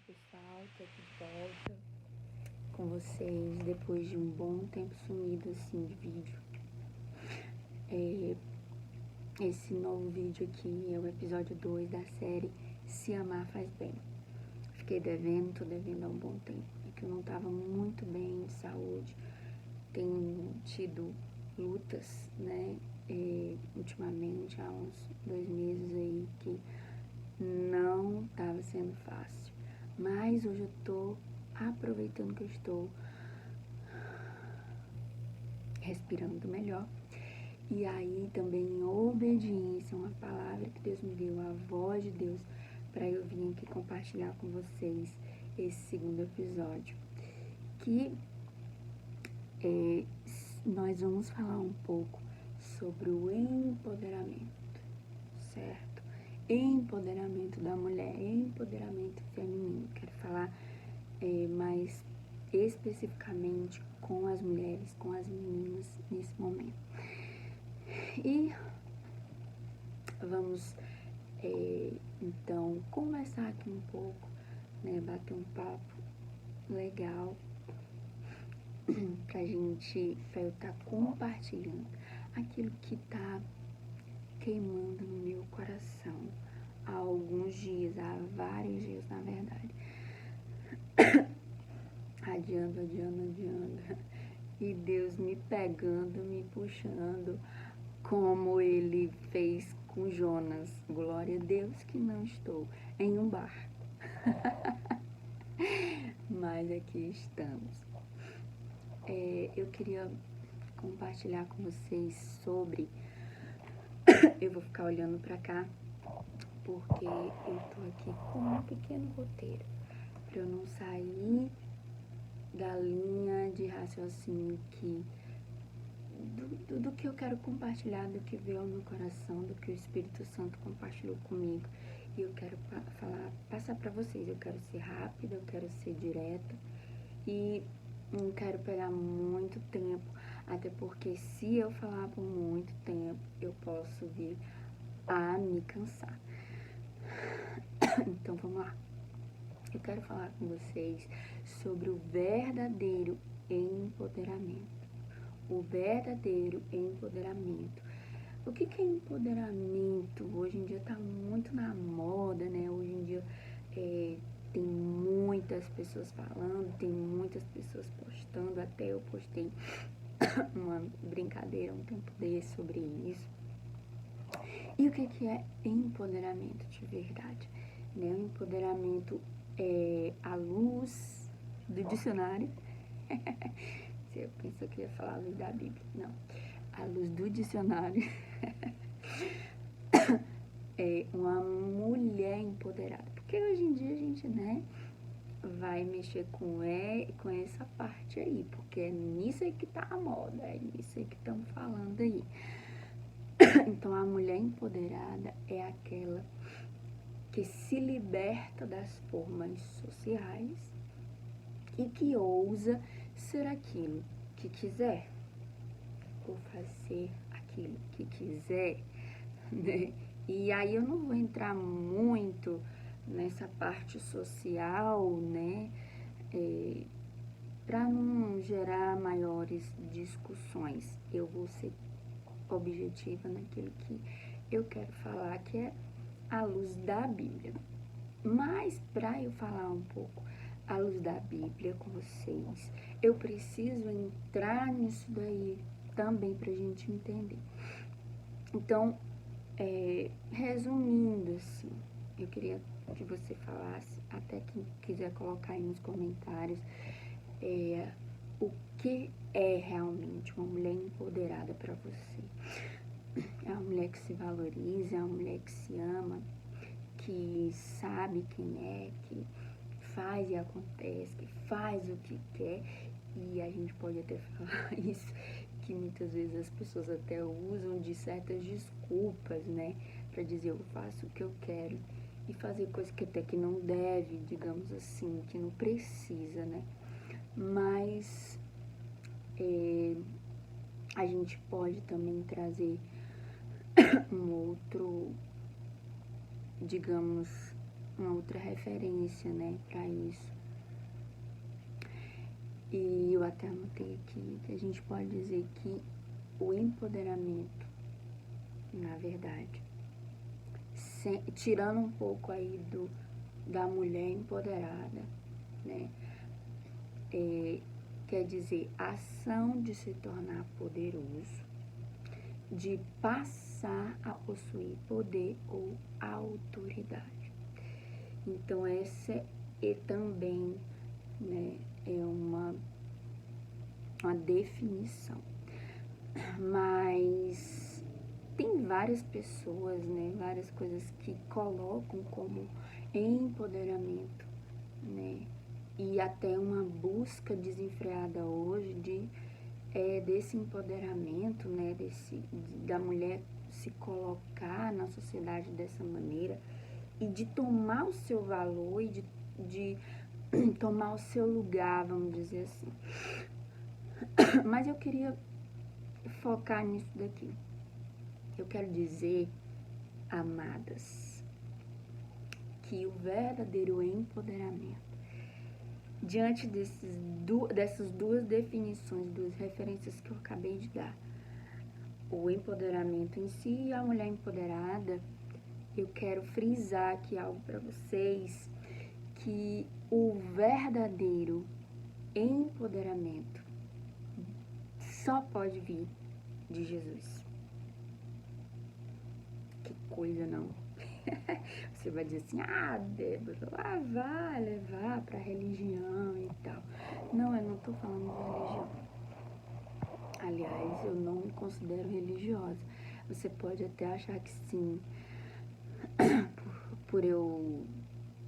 pessoal, tô aqui de volta com vocês depois de um bom tempo sumido assim de vídeo. Esse novo vídeo aqui é o episódio 2 da série Se Amar Faz Bem. Fiquei tô devendo há um bom tempo, que eu não tava muito bem de saúde, tenho tido lutas, né, ultimamente, há uns 2 meses aí, que não tava sendo fácil. Mas hoje eu tô aproveitando que eu estou respirando melhor. E aí também em obediência, uma palavra que Deus me deu, a voz de Deus, para eu vir aqui compartilhar com vocês esse segundo episódio. Que nós vamos falar um pouco sobre o empoderamento, certo? Empoderamento da mulher, empoderamento feminino. Quero falar mais especificamente com as mulheres, com as meninas nesse momento. E vamos então conversar aqui um pouco, né, bater um papo legal pra eu estar compartilhando aquilo que tá queimando no meu coração há alguns dias, há vários dias na verdade, adiando, e Deus me pegando, me puxando, como ele fez com Jonas. Glória a Deus que não estou em um barco, mas aqui estamos. Eu queria compartilhar com vocês sobre... Eu vou ficar olhando pra cá, porque eu tô aqui com um pequeno roteiro, pra eu não sair da linha de raciocínio do que eu quero compartilhar, do que veio ao meu coração, do que o Espírito Santo compartilhou comigo. E eu quero passar pra vocês. Eu quero ser rápida, eu quero ser direta e não quero pegar muito tempo, até porque se eu falar por muito tempo, eu posso vir a me cansar. Então vamos lá. Eu quero falar com vocês sobre o verdadeiro empoderamento. O verdadeiro empoderamento. O que é empoderamento? Hoje em dia tá muito na moda, né? Hoje em dia tem muitas pessoas falando, tem muitas pessoas postando. Até eu postei uma brincadeira um tempo desse sobre isso. E o que é empoderamento de verdade? Né? O empoderamento é a luz do dicionário. Eu pensei que ia falar a luz da Bíblia. Não. A luz do dicionário é uma mulher empoderada. Porque hoje em dia a gente, né, vai mexer com essa parte aí. Porque é nisso aí que tá a moda. É nisso aí que estão falando aí. Então, a mulher empoderada é aquela que se liberta das formas sociais e que ousa ser aquilo que quiser, ou fazer aquilo que quiser, né? E aí eu não vou entrar muito nessa parte social, né? Para não gerar maiores discussões. Eu vou ser objetiva naquilo que eu quero falar, que é à luz da Bíblia. Mas para eu falar um pouco à luz da Bíblia com vocês, eu preciso entrar nisso daí também pra gente entender. Então, resumindo assim, eu queria que você falasse, até quem quiser colocar aí nos comentários, o que é realmente uma mulher empoderada para você. É uma mulher que se valoriza, é uma mulher que se ama, que sabe quem é, que faz e acontece, que faz o que quer. E a gente pode até falar isso, que muitas vezes as pessoas até usam de certas desculpas, né, para dizer eu faço o que eu quero e fazer coisa que até que não deve, digamos assim, que não precisa, né. Mas a gente pode também trazer um outro, digamos, uma outra referência, né, para isso. E eu até anotei aqui que a gente pode dizer que o empoderamento, na verdade, tirando um pouco aí da mulher empoderada, né, quer dizer, a ação de se tornar poderoso, de passar a possuir poder ou autoridade. Então, essa é também, né, é uma definição. Mas tem várias pessoas, né, várias coisas que colocam como empoderamento, né, e até uma busca desenfreada hoje desse empoderamento, né, da mulher se colocar na sociedade dessa maneira e de tomar o seu valor e de tomar o seu lugar, vamos dizer assim. Mas eu queria focar nisso daqui. Eu quero dizer, amadas, que o verdadeiro empoderamento, diante dessas duas definições, duas referências que eu acabei de dar, o empoderamento em si e a mulher empoderada, eu quero frisar aqui algo para vocês, que o verdadeiro empoderamento só pode vir de Jesus. Que coisa, não? Você vai dizer assim, Débora, lá vai levar pra religião e tal. Não, eu não tô falando de religião. Aliás, eu não me considero religiosa. Você pode até achar que sim, por eu,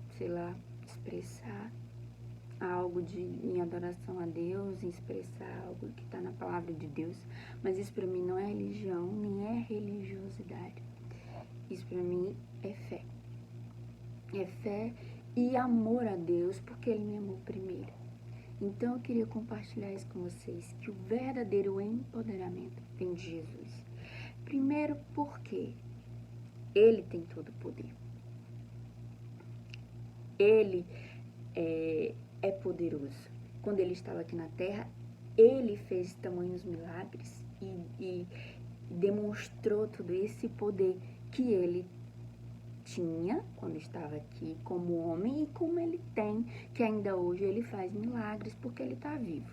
sei lá, expressar algo em adoração a Deus, expressar algo que está na palavra de Deus, mas isso para mim não é religião, nem é religiosidade. Isso para mim é fé. É fé e amor a Deus, porque Ele me amou primeiro. Então eu queria compartilhar isso com vocês, que o verdadeiro empoderamento vem de Jesus. Primeiro porque Ele tem todo o poder. Ele é poderoso. Quando Ele estava aqui na terra, Ele fez tamanhos milagres e demonstrou todo esse poder que Ele tinha quando estava aqui como homem e como Ele tem, que ainda hoje Ele faz milagres porque Ele está vivo.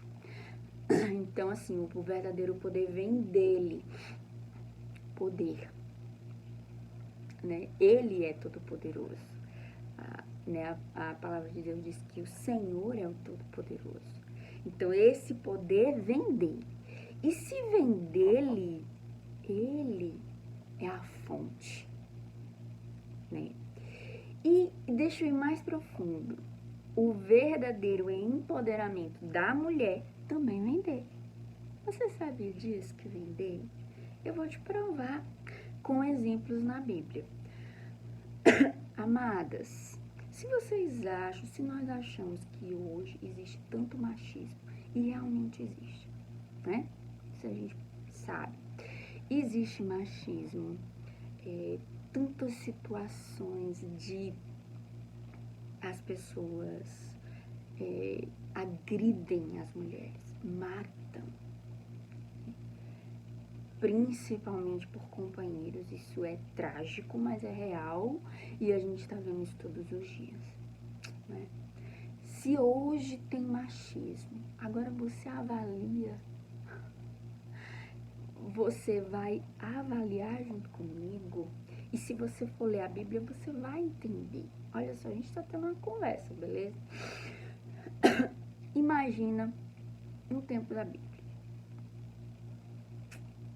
Então, assim, o verdadeiro poder vem dEle. Poder, né? Ele é todo poderoso. Né? A palavra de Deus diz que o Senhor é o todo-poderoso. Então, esse poder vem dele. E se vem dele, ele é a fonte, né? E deixa eu ir mais profundo. O verdadeiro empoderamento da mulher também vem dele. Você sabia disso que vem dele? Eu vou te provar com exemplos na Bíblia. Amadas, se nós achamos que hoje existe tanto machismo, e realmente existe, né? Isso a gente sabe. Existe machismo, tantas situações de as pessoas agridem as mulheres, matam, principalmente por companheiros. Isso é trágico, mas é real e a gente tá vendo isso todos os dias, né? Se hoje tem machismo, agora você vai avaliar junto comigo, e se você for ler a Bíblia, você vai entender. Olha só, a gente tá tendo uma conversa, beleza? Imagina um tempo da Bíblia.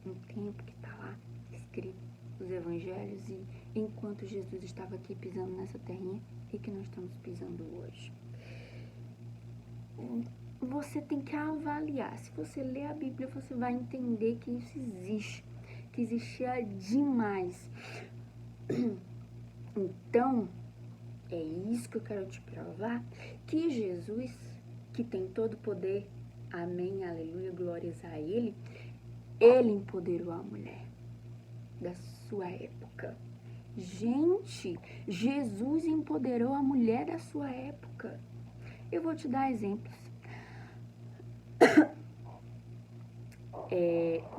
Um tempo que tá lá escrito os evangelhos, e enquanto Jesus estava aqui pisando nessa terrinha e que nós estamos pisando hoje. Você tem que avaliar. Se você ler a Bíblia, você vai entender que isso existe, que existia demais. Então, é isso que eu quero te provar, que Jesus, que tem todo o poder, amém, aleluia, glórias a Ele empoderou a mulher da sua época. Gente, Jesus empoderou a mulher da sua época. Eu vou te dar exemplos.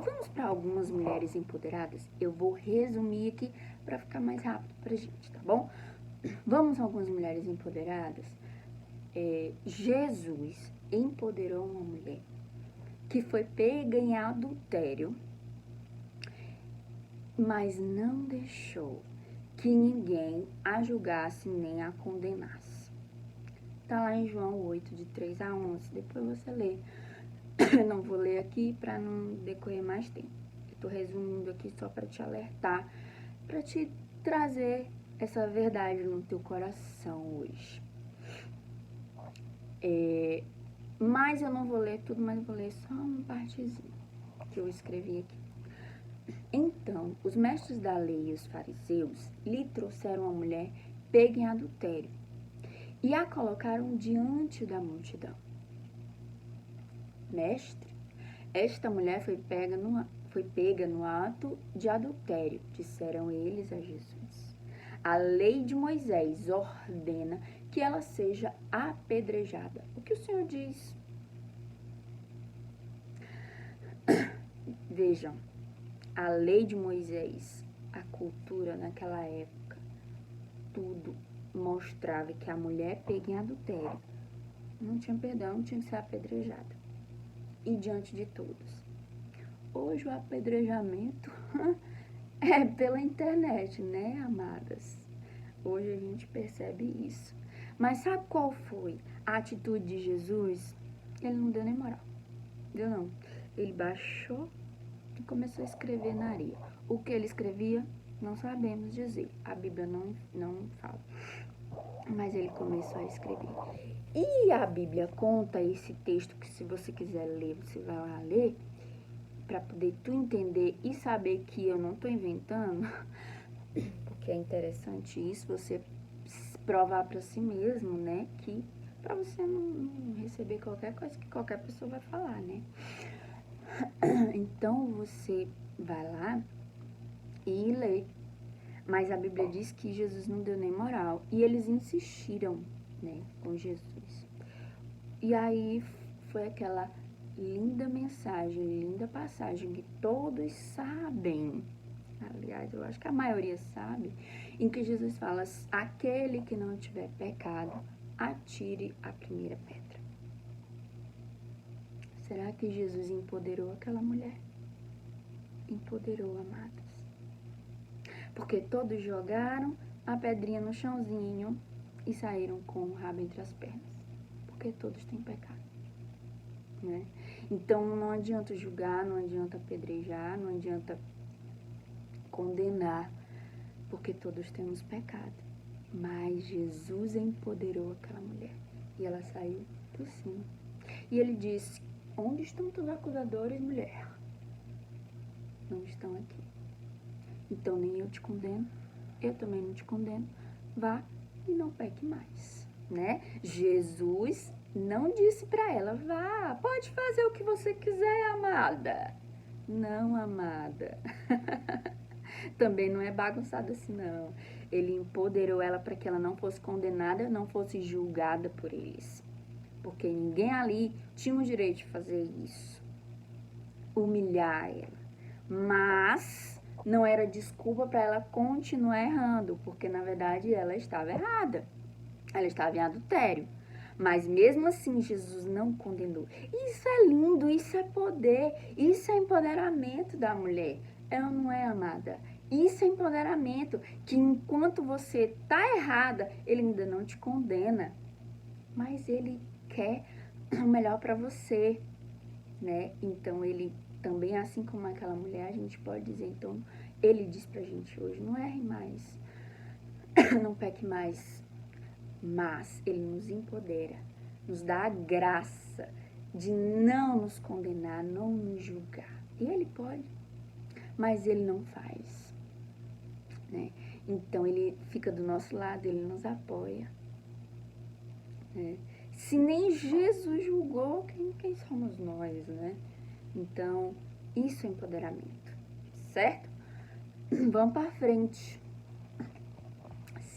Vamos para algumas mulheres empoderadas? Eu vou resumir aqui para ficar mais rápido pra gente, tá bom? Vamos a algumas mulheres empoderadas? Jesus empoderou uma mulher que foi pega em adultério, mas não deixou que ninguém a julgasse nem a condenasse. Tá lá em João 8, de 3 a 11. Depois você lê. Eu não vou ler aqui para não decorrer mais tempo. Eu tô resumindo aqui só para te alertar, para te trazer essa verdade no teu coração hoje. Mas eu não vou ler tudo, mas eu vou ler só uma partezinha que eu escrevi aqui. Então, os mestres da lei e os fariseus lhe trouxeram a mulher pega em adultério e a colocaram diante da multidão. Mestre, esta mulher foi pega no ato de adultério, disseram eles a Jesus. A lei de Moisés ordena que ela seja apedrejada. O que o Senhor diz? Vejam, a lei de Moisés, a cultura naquela época, tudo mostrava que a mulher pega em adultério não tinha perdão, tinha que ser apedrejada. E diante de todos. Hoje o apedrejamento é pela internet, né, amadas? Hoje a gente percebe isso. Mas sabe qual foi a atitude de Jesus? Ele não deu nem moral. Deu não. Ele baixou e começou a escrever na areia. O que ele escrevia, não sabemos dizer. A Bíblia não fala. Mas ele começou a escrever. E a Bíblia conta esse texto que, se você quiser ler, você vai lá ler, para poder tu entender e saber que eu não estou inventando, porque é interessante isso, você provar para si mesmo, né, que para você não receber qualquer coisa que qualquer pessoa vai falar, né. Então, você vai lá e lê. Mas a Bíblia diz que Jesus não deu nem moral. E eles insistiram, né, com Jesus. E aí foi aquela linda mensagem, linda passagem que todos sabem. Aliás, eu acho que a maioria sabe, em que Jesus fala: aquele que não tiver pecado, atire a primeira pedra. Será que Jesus empoderou aquela mulher? Empoderou, amadas. Porque todos jogaram a pedrinha no chãozinho e saíram com o rabo entre as pernas. Porque todos têm pecado, né? Então não adianta julgar, não adianta apedrejar, não adianta condenar, porque todos temos pecado. Mas Jesus empoderou aquela mulher e ela saiu por cima. E ele disse: onde estão teus acusadores, mulher? Não estão aqui. Então nem eu te condeno, eu também não te condeno. Vá e não peque mais, né? Jesus não disse para ela: vá, pode fazer o que você quiser, amada. Não, amada. Também não é bagunçado assim, não. Ele empoderou ela para que ela não fosse condenada, não fosse julgada por eles. Porque ninguém ali tinha o direito de fazer isso. Humilhar ela. Mas não era desculpa para ela continuar errando, porque na verdade ela estava errada. Ela estava em adultério. Mas mesmo assim, Jesus não condenou. Isso é lindo, isso é poder, isso é empoderamento da mulher. Ela não é, amada? Isso é empoderamento, que enquanto você tá errada, ele ainda não te condena. Mas ele quer o melhor para você, né? Então ele também, assim como aquela mulher, a gente pode dizer, então, ele diz pra gente hoje: não erre mais, não peque mais. Mas ele nos empodera, nos dá a graça de não nos condenar, não nos julgar. E ele pode, mas ele não faz, né? Então ele fica do nosso lado, ele nos apoia, né? Se nem Jesus julgou, quem somos nós, né? Então, isso é empoderamento, certo? Vamos para frente.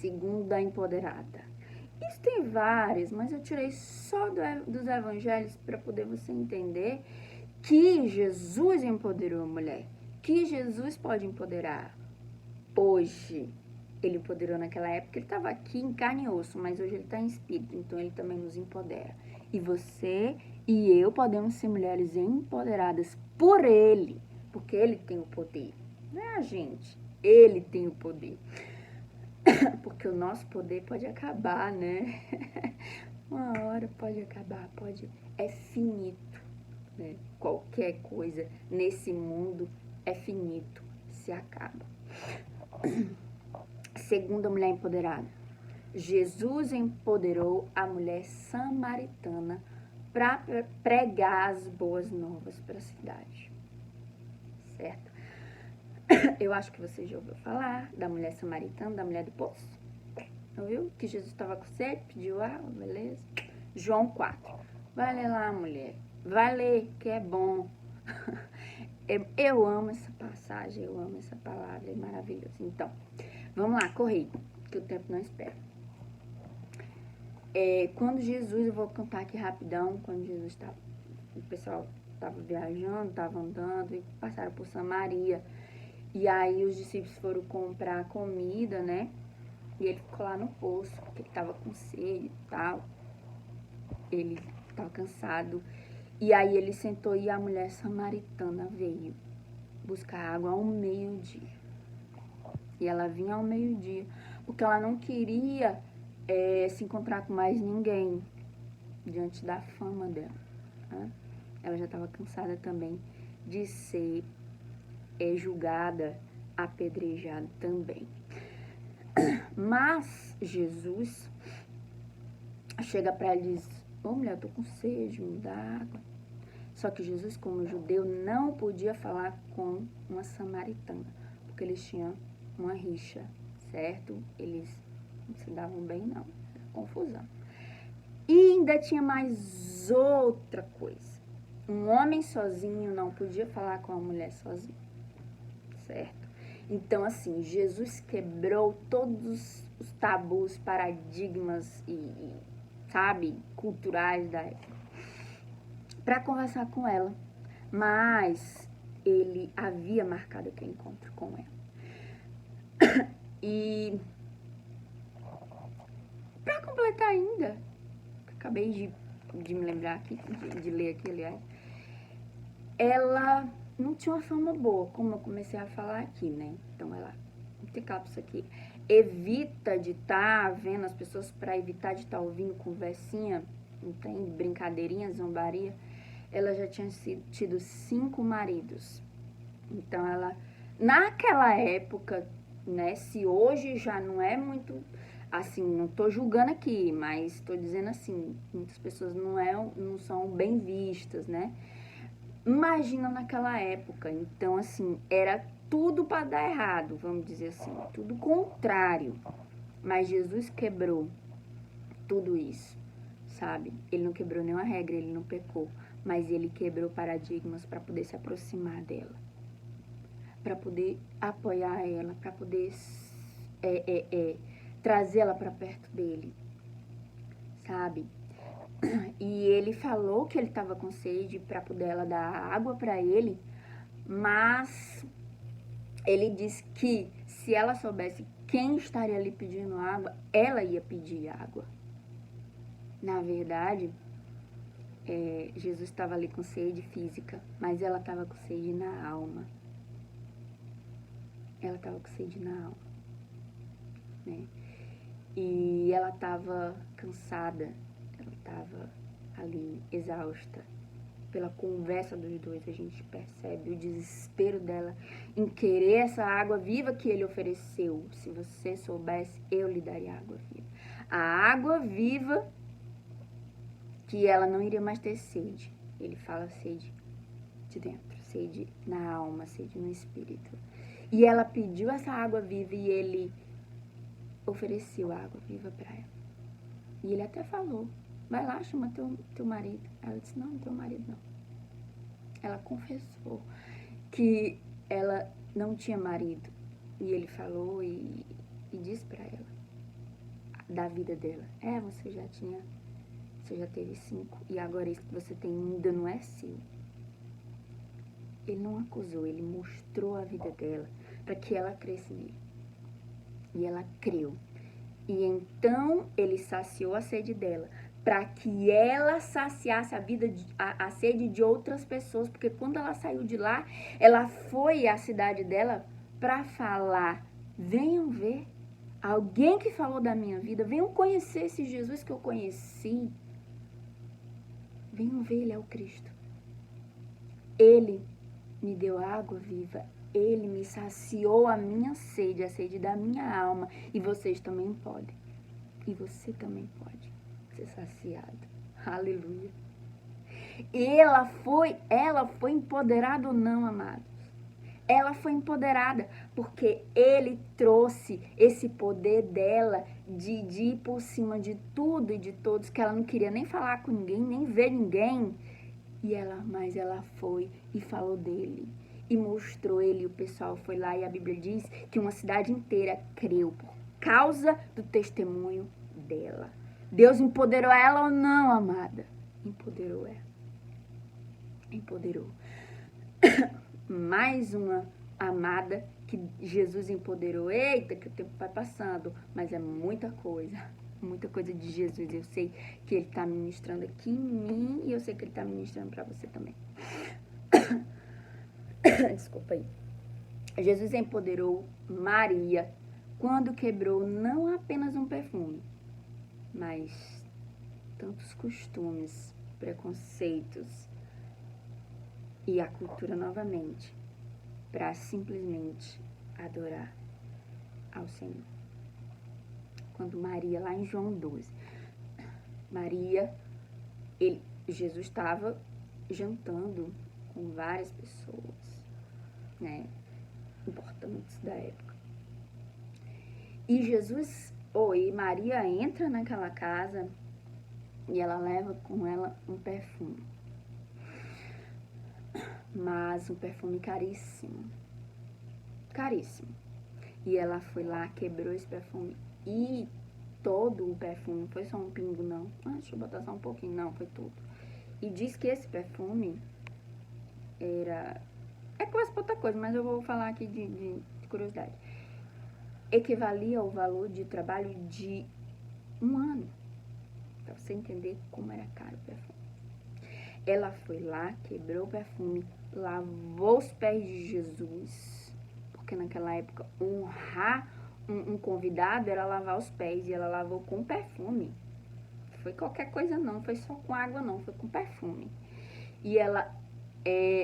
segunda empoderada. Isso tem várias, mas eu tirei só dos evangelhos para poder você entender que Jesus empoderou a mulher, que Jesus pode empoderar hoje. Ele empoderou naquela época, ele estava aqui em carne e osso, mas hoje ele está em espírito, então ele também nos empodera. E você e eu podemos ser mulheres empoderadas por ele, porque ele tem o poder, não é a gente, ele tem o poder. Porque o nosso poder pode acabar, né? Uma hora pode acabar, é finito, né? Qualquer coisa nesse mundo é finito, se acaba. Segunda mulher empoderada. Jesus empoderou a mulher samaritana para pregar as boas novas para a cidade. Certo? Eu acho que você já ouviu falar da mulher samaritana, da mulher do poço. Ouviu? Que Jesus estava com sede, pediu água, beleza? João 4. Vai ler lá, mulher. Vai ler, que é bom. Eu amo essa passagem, eu amo essa palavra, é maravilhoso. Então, vamos lá, correr, que o tempo não espera. Quando Jesus, eu vou contar aqui rapidão, quando Jesus estava, o pessoal estava viajando, estava andando e passaram por Samaria. E aí os discípulos foram comprar comida, né? E ele ficou lá no poço, porque ele estava com sede e tal. Ele estava cansado. E aí ele sentou e a mulher samaritana veio buscar água ao meio-dia. E ela vinha ao meio-dia, porque ela não queria se encontrar com mais ninguém diante da fama dela. Tá? Ela já estava cansada também de ser julgada, apedrejada também. Mas Jesus chega para ela e diz: ô mulher, eu tô com sede, me dá água. Só que Jesus, como judeu, não podia falar com uma samaritana, porque eles tinham uma rixa, certo? Eles não se davam bem, não. Era confusão. E ainda tinha mais outra coisa. Um homem sozinho não podia falar com uma mulher sozinha, certo? Então, assim, Jesus quebrou todos os tabus, paradigmas e sabe, culturais da época, para conversar com ela. Mas ele havia marcado aquele encontro com ela. E para completar ainda, acabei de me lembrar aqui, de ler aqui, aliás, ela não tinha uma fama boa, como eu comecei a falar aqui, né? Então ela, tem isso aqui, evita de estar vendo as pessoas, para evitar de estar ouvindo conversinha, não tem brincadeirinha, zombaria. Ela já tinha tido 5 maridos. Então ela, naquela época, né, se hoje já não é muito, assim, não tô julgando aqui, mas tô dizendo assim, muitas pessoas não são bem vistas, né? Imagina naquela época. Então, assim, era tudo para dar errado, vamos dizer assim, tudo contrário. Mas Jesus quebrou tudo isso, sabe? Ele não quebrou nenhuma regra, ele não pecou, mas ele quebrou paradigmas para poder se aproximar dela, para poder apoiar ela, para poder trazê-la para perto dele, sabe? E ele falou que ele estava com sede para poder ela dar água para ele, mas ele disse que se ela soubesse quem estaria ali pedindo água, ela ia pedir água. Na verdade, Jesus estava ali com sede física, mas ela estava com sede na alma. Ela estava com sede na alma, né? E ela estava cansada, ela estava ali exausta. Pela conversa dos dois, a gente percebe o desespero dela em querer essa água viva que ele ofereceu. Se você soubesse, eu lhe daria água viva. A água viva que ela não iria mais ter sede. Ele fala sede de dentro, sede na alma, sede no espírito. E ela pediu essa água viva e ele ofereceu a água viva para ela. E ele até falou: vai lá, chama teu marido. Ela disse: não tenho marido não. Ela confessou que ela não tinha marido. E ele falou e disse para ela: da vida dela. Você já teve 5 e agora isso que você tem ainda não é seu. Ele não acusou, ele mostrou a vida dela para que ela cresça nele. E ela creu. E então ele saciou a sede dela, para que ela saciasse a sede de outras pessoas, porque quando ela saiu de lá, ela foi à cidade dela para falar: venham ver, alguém que falou da minha vida, venham conhecer esse Jesus que eu conheci, venham ver, ele é o Cristo. Ele me deu água viva, ele me saciou a minha sede, a sede da minha alma, e vocês também podem, e você também pode ser saciado. Aleluia. Ela foi empoderada ou não, amados? Ela foi empoderada porque ele trouxe esse poder dela de ir por cima de tudo e de todos, que ela não queria nem falar com ninguém, nem ver ninguém. Mas ela foi e falou dele e mostrou ele. O pessoal foi lá e a Bíblia diz que uma cidade inteira creu por causa do testemunho dela. Deus empoderou ela ou não, amada? Empoderou ela. Empoderou. Mais uma amada que Jesus empoderou. Eita, que o tempo vai passando, mas é muita coisa de Jesus. Eu sei que ele está ministrando aqui em mim e eu sei que ele está ministrando para você também. Desculpa aí. Jesus empoderou Maria quando quebrou não apenas um perfume, mas tantos costumes, preconceitos e a cultura novamente, para simplesmente adorar ao Senhor. Quando Maria, lá em João 12, Jesus estava jantando com várias pessoas, né, importantes da época. E Maria entra naquela casa e ela leva com ela um perfume. Mas um perfume caríssimo. Caríssimo. E ela foi lá, quebrou esse perfume. E todo o perfume, não foi só um pingo, não. Deixa eu botar só um pouquinho. Não, foi tudo. E diz que esse perfume era... É quase outra coisa, mas eu vou falar aqui de curiosidade. Equivalia ao valor de trabalho de um ano. Pra você entender como era caro o perfume. Ela foi lá, quebrou o perfume, lavou os pés de Jesus, porque naquela época honrar um convidado era lavar os pés, e ela lavou com perfume. Não foi qualquer coisa não, foi só com água não, foi com perfume. E ela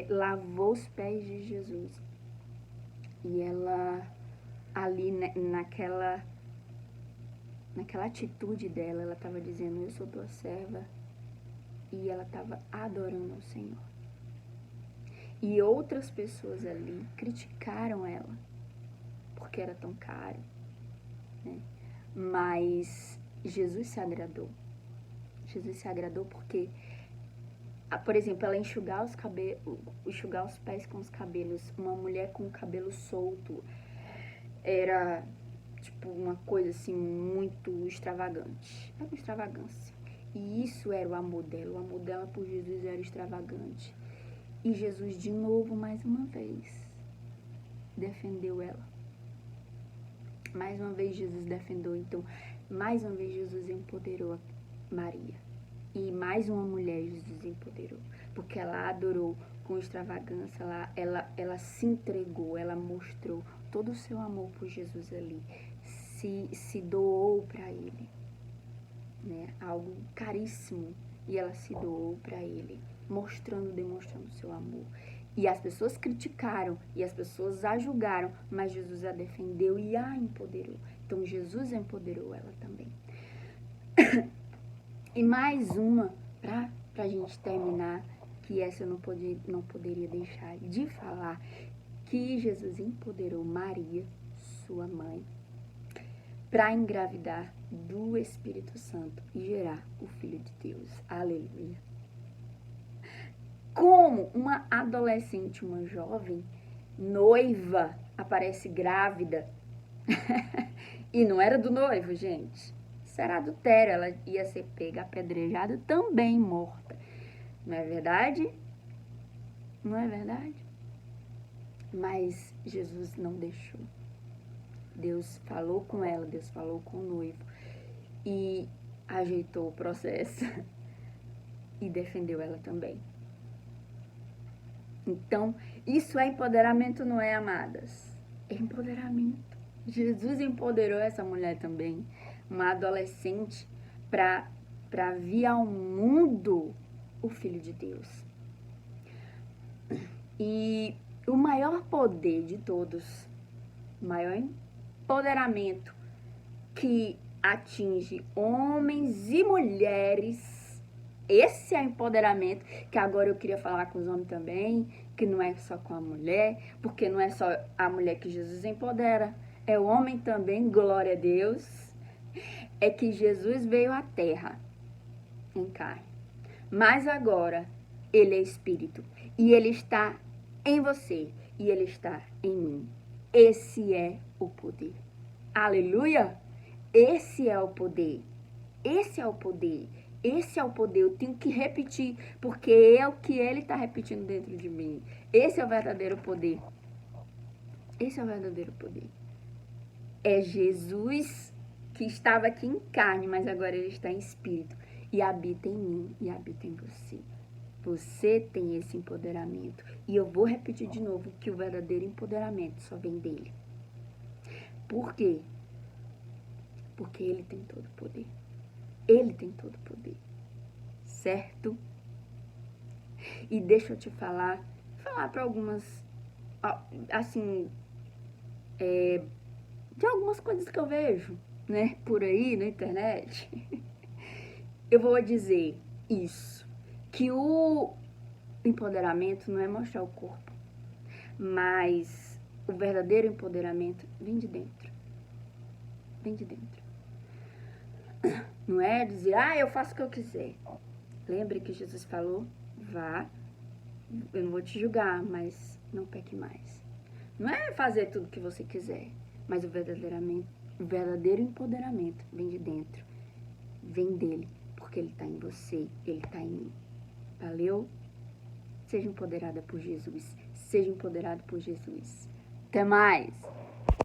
lavou os pés de Jesus. E ela, ali naquela atitude dela, ela estava dizendo: eu sou tua serva. E ela estava adorando ao Senhor. E outras pessoas ali criticaram ela, porque era tão caro, né? Mas Jesus se agradou. Jesus se agradou porque, por exemplo, ela enxugar os pés com os cabelos. Uma mulher com o cabelo solto era, tipo, uma coisa assim muito extravagante. Era uma extravagância. E isso era o amor dela. O amor dela por Jesus era extravagante. E Jesus, de novo, mais uma vez, defendeu ela. Mais uma vez Jesus defendeu. Então, mais uma vez Jesus empoderou Maria. E mais uma mulher Jesus empoderou. Porque ela adorou com extravagância. Ela se entregou. Ela mostrou todo o seu amor por Jesus ali. Se doou para ele. Né, algo caríssimo, e ela se doou para ele, demonstrando o seu amor. E as pessoas criticaram, e as pessoas a julgaram, mas Jesus a defendeu e a empoderou. Então Jesus empoderou ela também. E mais uma, para a gente terminar, que essa eu não poderia deixar de falar, que Jesus empoderou Maria, sua mãe, para engravidar do Espírito Santo e gerar o Filho de Deus. Aleluia. Como uma adolescente, uma jovem noiva aparece grávida. E não era do noivo, gente. isso era adultério, ela ia ser pega, apedrejada, também morta. Não é verdade? Não é verdade? Mas Jesus não deixou. Deus falou com ela, Deus falou com o noivo e ajeitou o processo e defendeu ela também. Então, isso é empoderamento, não é, amadas? É empoderamento. Jesus empoderou essa mulher também, uma adolescente, para vir ao mundo o Filho de Deus. E o maior poder de todos, o maior empoderamento que atinge homens e mulheres, esse é o empoderamento, que agora eu queria falar com os homens também, que não é só com a mulher, porque não é só a mulher que Jesus empodera, é o homem também, glória a Deus, é que Jesus veio à terra em carne, mas agora ele é espírito, e ele está em você, e ele está em mim. Esse é o poder. Aleluia! Esse é o poder. Esse é o poder. Esse é o poder. Eu tenho que repetir, porque é o que ele está repetindo dentro de mim. Esse é o verdadeiro poder. Esse é o verdadeiro poder. É Jesus que estava aqui em carne, mas agora ele está em espírito. E habita em mim, e habita em você. Você tem esse empoderamento. E eu vou repetir de novo que o verdadeiro empoderamento só vem dele. Por quê? Porque ele tem todo o poder. Ele tem todo o poder. Certo? E deixa eu te falar para algumas, assim, de algumas coisas que eu vejo, né, por aí na internet. Eu vou dizer isso, que o empoderamento não é mostrar o corpo, mas o verdadeiro empoderamento vem de dentro. Vem de dentro. Não é dizer, eu faço o que eu quiser. Lembre que Jesus falou, vá, eu não vou te julgar, mas não peque mais. Não é fazer tudo o que você quiser, mas o verdadeiro empoderamento vem de dentro. Vem dele, porque ele está em você, ele está em mim. Valeu? Seja empoderada por Jesus. Seja empoderado por Jesus. Até mais!